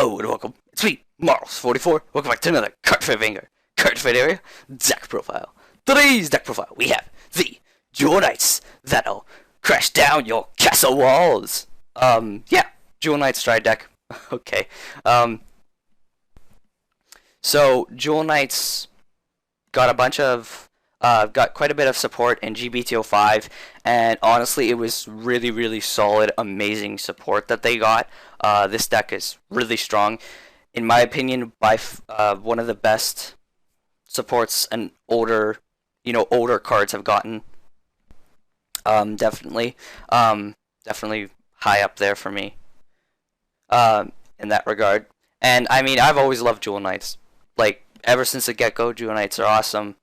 Hello and welcome. It's me, Marls44. Welcome back to another Cardfight Vanguard Cardfight area deck profile. Today's deck profile we have the Jewel Knights that'll crash down your castle walls. Yeah, Jewel Knight Stride deck. Okay. So Jewel Knights got a bunch of got quite a bit of support in G-FC02, and honestly, it was really solid, amazing support that they got. This deck is really strong, in my opinion, by one of the best supports and older cards have gotten. Definitely high up there for me. In that regard, and I mean, I've always loved Jewel Knights, like ever since the get-go. Jewel Knights are awesome.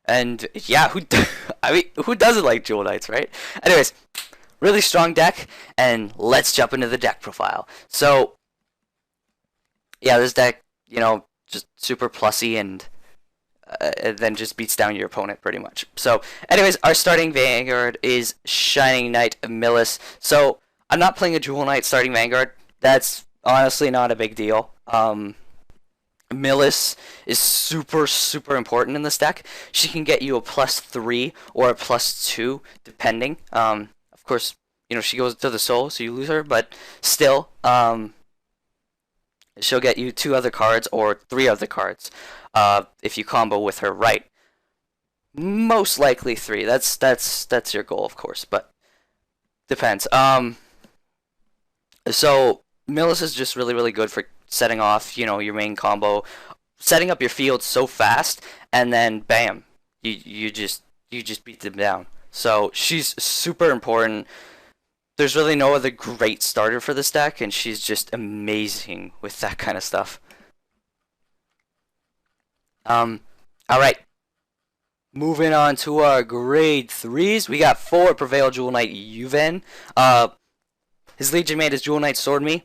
And yeah, who doesn't like Jewel Knights, right? Anyways, really strong deck, and let's jump into the deck profile. So, yeah, this deck, just super plussy and then just beats down your opponent pretty much. So, anyways, our starting Vanguard is Shining Knight Millius. So, I'm not playing a Jewel Knight starting Vanguard. That's honestly not a big deal. Millius is super important in this deck. She can get you a +3 or a +2 depending. Of course, she goes to the soul, so you lose her, but still, she'll get you 2 other cards or 3 other cards if you combo with her right. Most likely 3. That's your goal, of course, but depends. So Millius is just really good for setting off, your main combo, setting up your field so fast, and then bam, you just beat them down. So she's super important. There's really no other great starter for this deck, and she's just amazing with that kind of stuff. Alright. Moving on to our grade 3s. We got 4 Prevail Jewel Knight Yvain. His Legion mate is Jewel Knight Swordmy.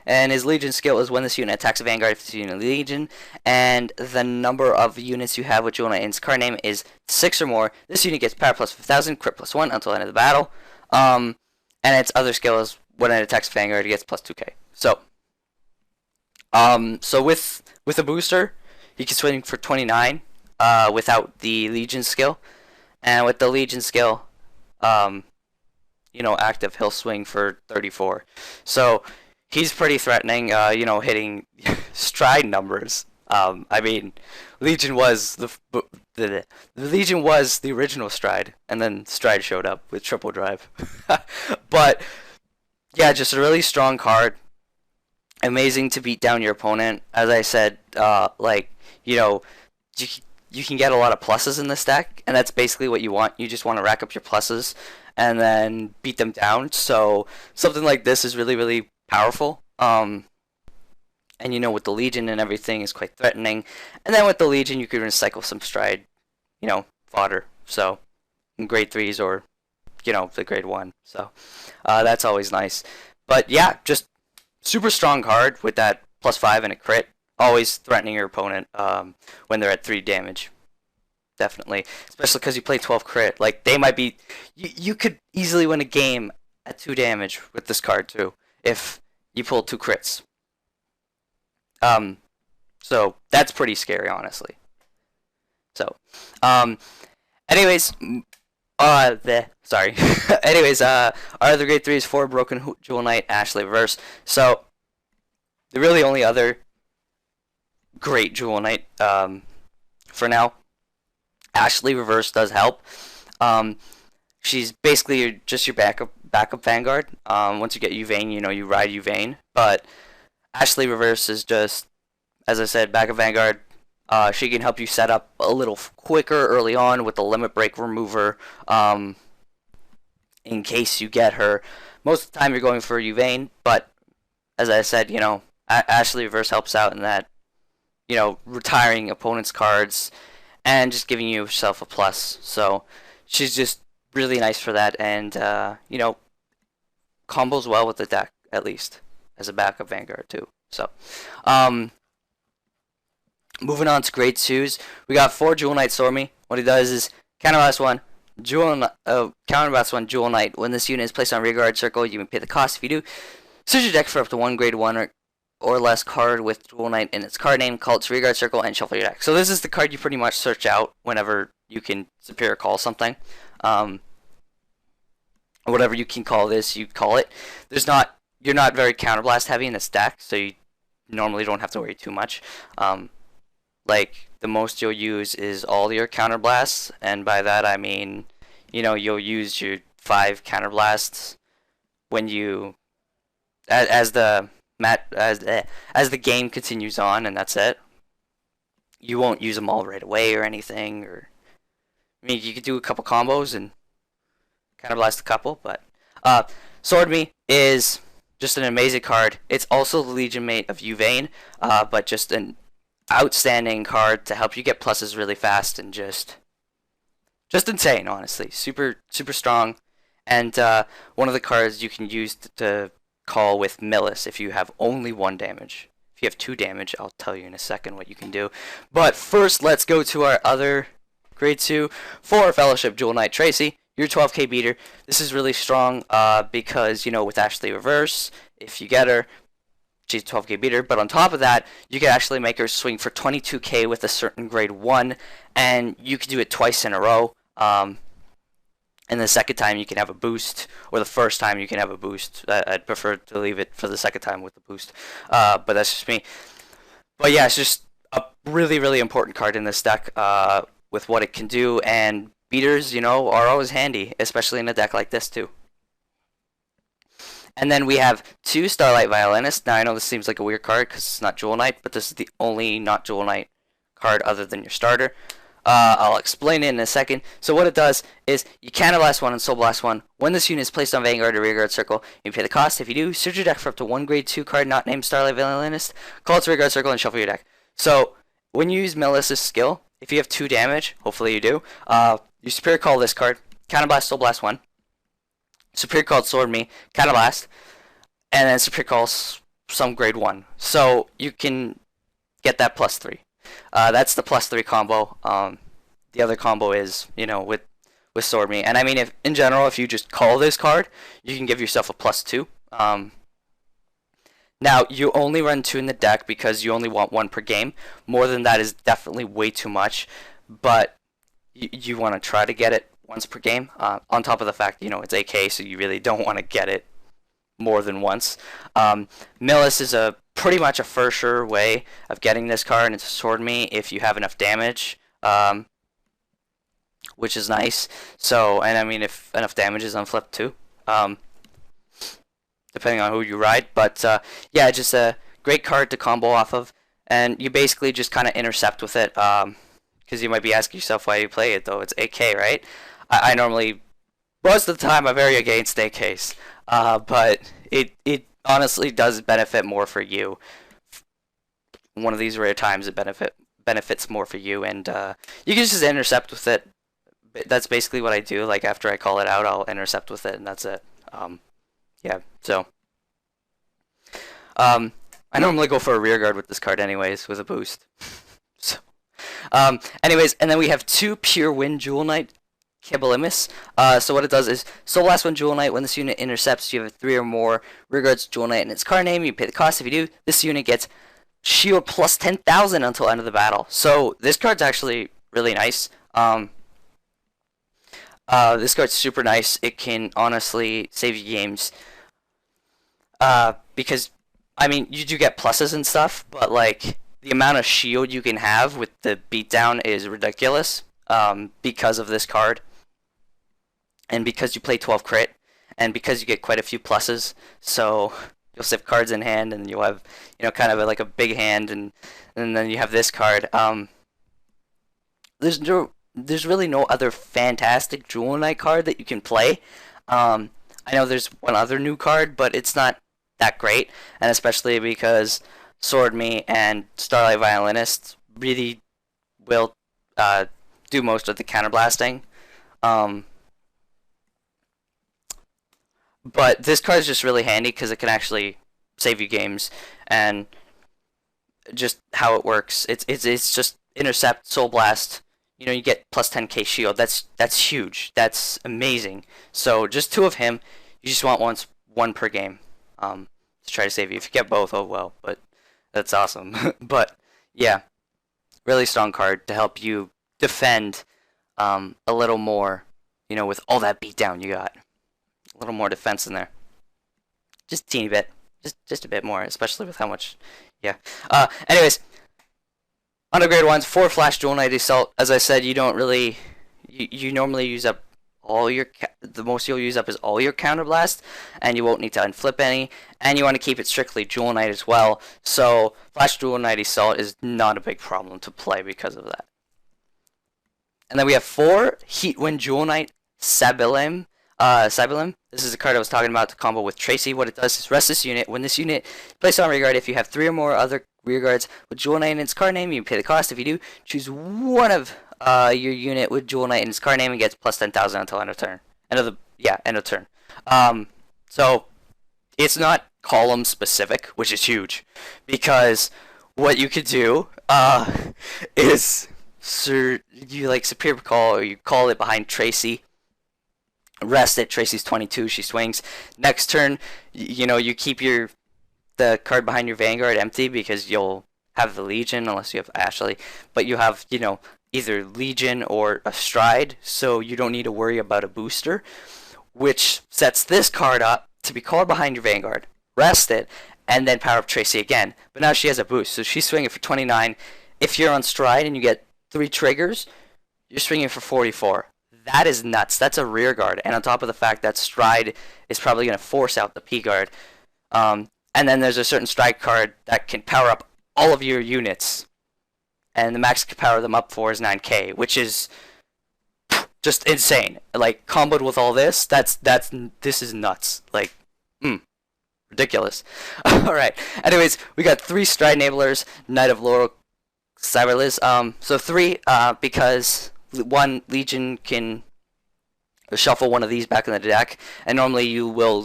And his Legion skill is when this unit attacks a Vanguard if it's a unit Legion, and the number of units you have with Jewel Knight in its card name is 6 or more. This unit gets power plus 5000, crit plus 1 until the end of the battle. And its other skill is when it attacks Vanguard, it gets plus 2k. So, with a booster, he can swing for 29 without the Legion skill, and with the Legion skill, active, he'll swing for 34. So he's pretty threatening, hitting stride numbers. I mean, Legion was the Legion was the original Stride, and then Stride showed up with triple drive. But yeah, just a really strong card. Amazing to beat down your opponent. As I said, you can get a lot of pluses in this deck, and that's basically what you want. You just want to rack up your pluses and then beat them down. So something like this is really powerful. And with the Legion and everything is quite threatening. And then with the Legion you can recycle some Stride, fodder. So in grade 3s or the grade 1. So that's always nice. But yeah, just super strong card with that +5 and a crit. Always threatening your opponent when they're at 3 damage. Definitely. Especially because you play 12 crit. Like, they might be... You could easily win a game at 2 damage with this card too, if you pull 2 crits. So that's pretty scary, honestly. So, anyways, anyways, our other grade 3 is 4 Broken Jewel Knight Ashlei Yaeverse. So, the really only other great Jewel Knight, for now. Ashlei Yaeverse does help. She's basically just your backup Vanguard. Once you get Yvain, you ride Yvain. But Ashlei Yaeverse is just, as I said, backup Vanguard. She can help you set up a little quicker early on with the limit break remover. In case you get her. Most of the time you're going for Yvain, but as I said, Ashlei Yaeverse helps out in that, retiring opponent's cards and just giving yourself a plus. So she's just really nice for that, and combos well with the deck, at least as a backup Vanguard too. So moving on to grade 2s, we got 4 Jewel Knight Swordmy. What he does is counterblast 1 Jewel Knight. When this unit is placed on rear guard circle, you may pay the cost. If you do, search your deck for up to 1 grade 1 or or less card with Jewel Knight in its card name, call its rearguard circle, and shuffle your deck. So this is the card you pretty much search out whenever you can superior call something. Whatever you can call this, you call it. You're not very counterblast heavy in this deck, so you normally don't have to worry too much. Like, the most you'll use is all your counterblasts, and by that I mean, you'll use your 5 counterblasts when you as the game continues on, and that's it. You won't use them all right away or anything, or I mean, you could do a couple combos and counterblast a couple, but Swordmy is just an amazing card. It's also the Legion mate of Yvain, but just an outstanding card to help you get pluses really fast, and just insane, honestly. Super strong, and one of the cards you can use to call with Millius if you have only 1 damage. If you have 2 damage, I'll tell you in a second what you can do. But first, let's go to our other grade 2 for Fellowship Jewel Knight Tracie. Your 12k beater. This is really strong because, with Ashlei reverse, if you get her, she's a 12k beater. But on top of that, you can actually make her swing for 22k with a certain grade 1, and you can do it twice in a row. And the second time you can have a boost, or the first time you can have a boost. I'd prefer to leave it for the second time with the boost, but that's just me. But yeah, it's just a really, really important card in this deck with what it can do, and beaters, are always handy, especially in a deck like this too. And then we have 2 Starlight Violinists. Now I know this seems like a weird card because it's not Jewel Knight, but this is the only not Jewel Knight card other than your starter. I'll explain it in a second. So what it does is you counterblast 1 and soul blast 1. When this unit is placed on Vanguard or rearguard circle, you pay the cost. If you do, search your deck for up to 1 grade 2 card not named Starlight Violinist, call its rearguard circle, and shuffle your deck. So when you use Millius' skill, if you have 2 damage, hopefully you do, you superior call this card, counterblast soul blast 1, superior call Swordmy, counterblast, and then superior call some grade 1. So you can get that +3. That's the +3 combo. The other combo is, with Swordmy. And I mean, if in general, if you just call this card, you can give yourself a +2. Now, you only run 2 in the deck because you only want 1 per game. More than that is definitely way too much. But you want to try to get it once per game. On top of the fact, it's AK, so you really don't want to get it more than once. Millius is pretty much a for sure way of getting this card into Swordmy if you have enough damage, which is nice. So, and I mean, if enough damage is on flip too, depending on who you ride. But yeah, just a great card to combo off of, and you basically just kind of intercept with it. Because you might be asking yourself why you play it, though. It's AK, right? I normally, most of the time, I'm very against AKs. But it honestly does benefit more for you. One of these rare times it benefits more for you, and you can just intercept with it. That's basically what I do. Like, after I call it out, I'll intercept with it, and that's it. Yeah, so I normally go for a rearguard with this card anyways, with a boost. So anyways, and then we have 2 pure wind Jewel Knight Kymbelinus. So what it does is soul blast 1 Jewel Knight. When this unit intercepts, you have 3 or more rearguards Jewel Knight in its card name. You pay the cost. If you do, this unit gets shield plus 10,000 until end of the battle. So this card's actually really nice. This card's super nice. It can honestly save you games. Because I mean, you do get pluses and stuff, but like, the amount of shield you can have with the beatdown is ridiculous because of this card. And because you play 12 crit, and because you get quite a few pluses, so you'll save cards in hand, and you'll have, kind of like a big hand, and then you have this card. There's really no other fantastic Jewel Knight card that you can play. I know there's one other new card, but it's not that great, and especially because Swordmy and Starlight Violinist really will do most of the counterblasting. But this card is just really handy because it can actually save you games, and just how it works. It's just intercept, soul blast. You get plus 10k shield. That's huge. That's amazing. So just 2 of him. You just want one per game. To try to save you. If you get both, oh well. But That's awesome. But yeah, really strong card to help you defend a little more, with all that beatdown you got. A little more defense in there. Just a teeny bit. Just a bit more, especially with how much, yeah. Anyways, on the grade ones, 4 Flash Dual Knight Iseult. As I said, you don't really, you normally use up all your, the most you'll use up is all your counterblast, and you won't need to unflip any, and you want to keep it strictly Dual Knight as well, so Flash Dual Knight Iseult is not a big problem to play because of that. And then we have 4 Heatwind Dual Knight Cymbeline. This is a card I was talking about to combo with Tracie. What it does is rest this unit. When this unit is placed on rearguard, if you have 3 or more other rearguards with Dual Knight in its card name, you pay the cost. If you do, choose one of your unit with Dual Knight in its card name and gets plus 10,000 until end of turn. End of turn. So it's not column specific, which is huge, because what you could do is you like Superior Call, or you call it behind Tracie. Rest it. Tracie's 22. She swings. Next turn, you keep the card behind your Vanguard empty because you'll have the Legion unless you have Ashlei, but you have either Legion or a Stride, so you don't need to worry about a booster, which sets this card up to be called behind your Vanguard. Rest it, and then power up Tracie again. But now she has a boost, so she's swinging for 29. If you're on Stride and you get 3 triggers, you're swinging for 44. That is nuts. That's a rear guard, and on top of the fact that Stride is probably going to force out the P guard. And then there's a certain Stride card that can power up all of your units, and the max can power them up for is 9k, which is just insane. Like, comboed with all this, this is nuts. Like, ridiculous. Alright, anyways, we got 3 Stride enablers, Knight of Laurel, Sicilus. So 3, because 1 Legion can shuffle one of these back in the deck, and normally you will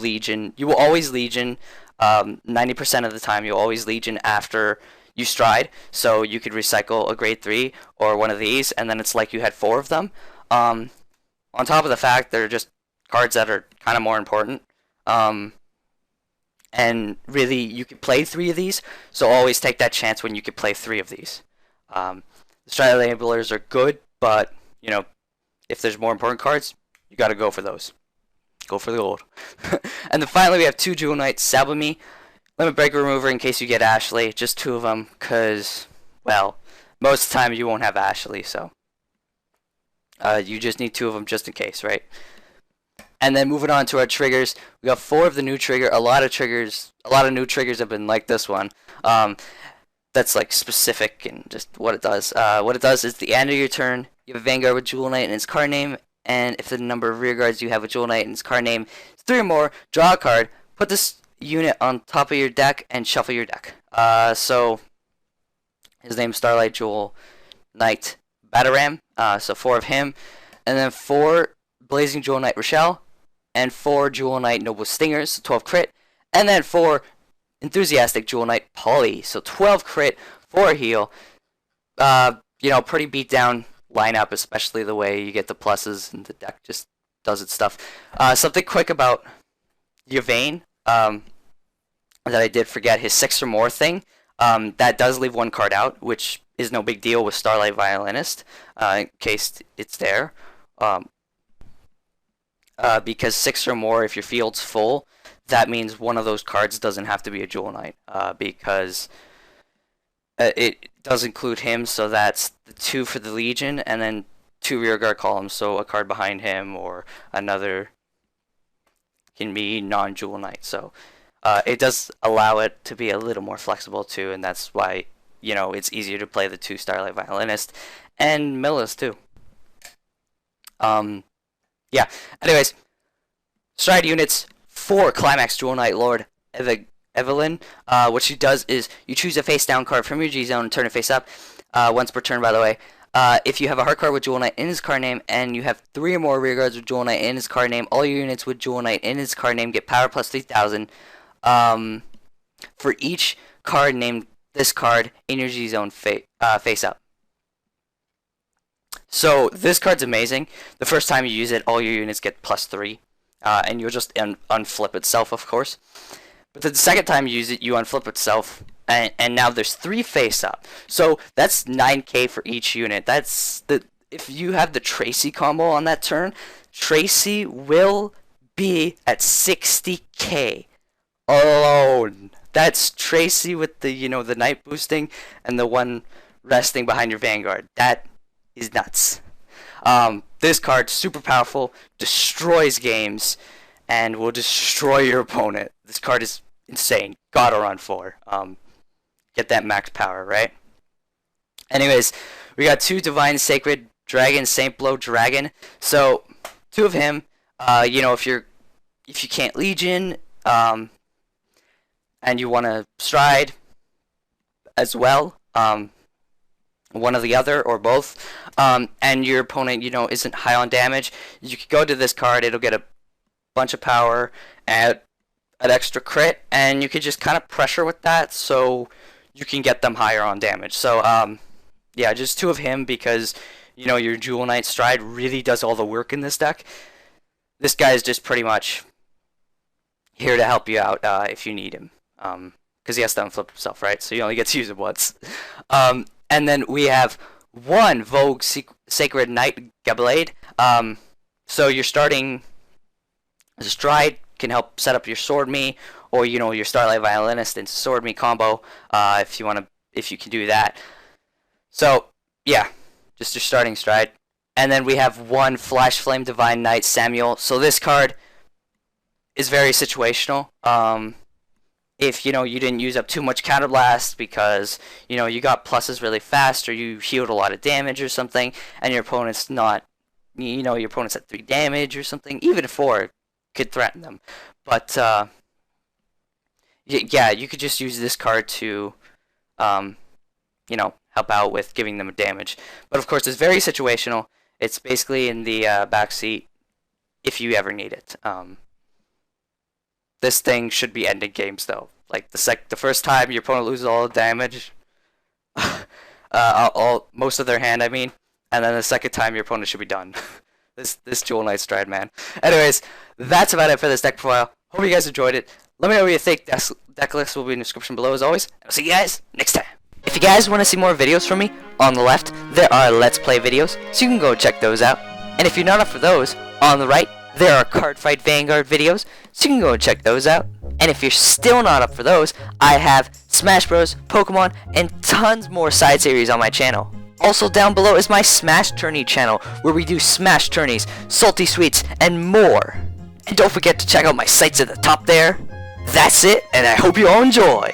always Legion, 90% of the time you'll always Legion after you Stride, so you could recycle a grade 3 or one of these, and then it's like you had 4 of them. On top of the fact they're just cards that are kind of more important, and really you could play 3 of these, so always take that chance when you could play 3 of these. The Stride enablers are good, but if there's more important cards, you gotta go for those. Go for the gold. And then finally we have 2 Dual Knight Sabremy, Limit Break Remover in case you get Ashlei, just 2 of them, because, well, most of the time you won't have Ashlei, so you just need 2 of them just in case, right? And then moving on to our triggers, we got 4 of the new trigger. A lot of new triggers have been like this one. That's like specific and just what it does. What it does is the end of your turn, you have a Vanguard with Dual Knight in its card name, and if the number of rear guards you have with Dual Knight in its card name is 3 or more, draw a card, put this unit on top of your deck, and shuffle your deck. So his name's Starlight Dual Knight Bartram, so 4 of him, and then 4 Blazing Dual Knight Rachelle, and 4 Dual Knight Noble Stingers, so 12 crit, and then 4 Enthusiastic Dual Knight Polli, so 12 crit, 4 heal. Pretty beat down lineup, especially the way you get the pluses and the deck just does its stuff. Something quick about Yvain, that I did forget, his 6 or more thing, that does leave 1 card out, which is no big deal with Starlight Violinist, in case it's there. Because 6 or more, if your field's full, that means one of those cards doesn't have to be a Dual Knight, because it does include him, so that's the 2 for the Legion, and then 2 rearguard columns, so a card behind him or another can be non-Dual Knight. So it does allow it to be a little more flexible too, and that's why it's easier to play the 2 Starlight Violinist and Millius too. Yeah. Anyways, Stride units. 4 Climax Dual Knight Lord Evangeline. What she does is you choose a face down card from your G zone and turn it face up. Once per turn, by the way. If you have a hard card with Dual Knight in his card name and you have 3 or more rear guards with Dual Knight in his card name, all your units with Dual Knight in his card name get power plus 3,000 for each card named this card in your G zone face up. So this card's amazing. The first time you use it, all your units get plus 3. And you'll just unflip itself, of course. But the second time you use it, you unflip itself, and now there's 3 face up. So that's 9k for each unit. That's the if you have the Tracie combo on that turn, Tracie will be at 60k alone. That's Tracie with the the night boosting and the one resting behind your Vanguard. That is nuts. This card super powerful, destroys games, and will destroy your opponent. This card is insane. Gotta run 4. Get that max power, right? Anyways, we got 2 Divine Sacred Dragon, Saint Blow Dragon. So 2 of him. If you can't Legion, and you want to Stride as well, one or the other or both, and your opponent isn't high on damage, you could go to this card. It'll get a bunch of power and an extra crit, and you could just kind of pressure with that so you can get them higher on damage. So yeah, just 2 of him because your Jewel Knight Stride really does all the work in this deck. This guy is just pretty much here to help you out if you need him, because he has to unflip himself, right? So you only get to use it once. And then we have 1 Vogue Sacred Knight Gablade. So you're starting Stride can help set up your Swordmy, or your Starlight Violinist and Swordmy combo, if you can do that. So yeah, just your starting Stride. And then we have 1 Flash Flame Divine Knight Samuel. So this card is very situational. If you didn't use up too much counterblast because you got pluses really fast, or you healed a lot of damage or something, and your opponent's not, your opponent's at 3 damage or something, even 4 could threaten them. But yeah, you could just use this card to help out with giving them damage. But of course, it's very situational. It's basically in the backseat if you ever need it. This thing should be ending games though. Like the first time your opponent loses all the damage, most of their hand, I mean, and then the second time your opponent should be done. This Jewel Knight Stride, man. Anyways, that's about it for this deck profile. Hope you guys enjoyed it. Let me know what you think. Deck list will be in the description below as always. I'll see you guys next time. If you guys want to see more videos from me, on the left there are Let's Play videos, so you can go check those out. And if you're not up for those, on the right there are Cardfight Vanguard videos, so you can go and check those out. And if you're still not up for those, I have Smash Bros, Pokemon, and tons more side series on my channel. Also down below is my Smash Tourney channel, where we do Smash Tourneys, Salty Sweets, and more. And don't forget to check out my sites at the top there. That's it, and I hope you all enjoy.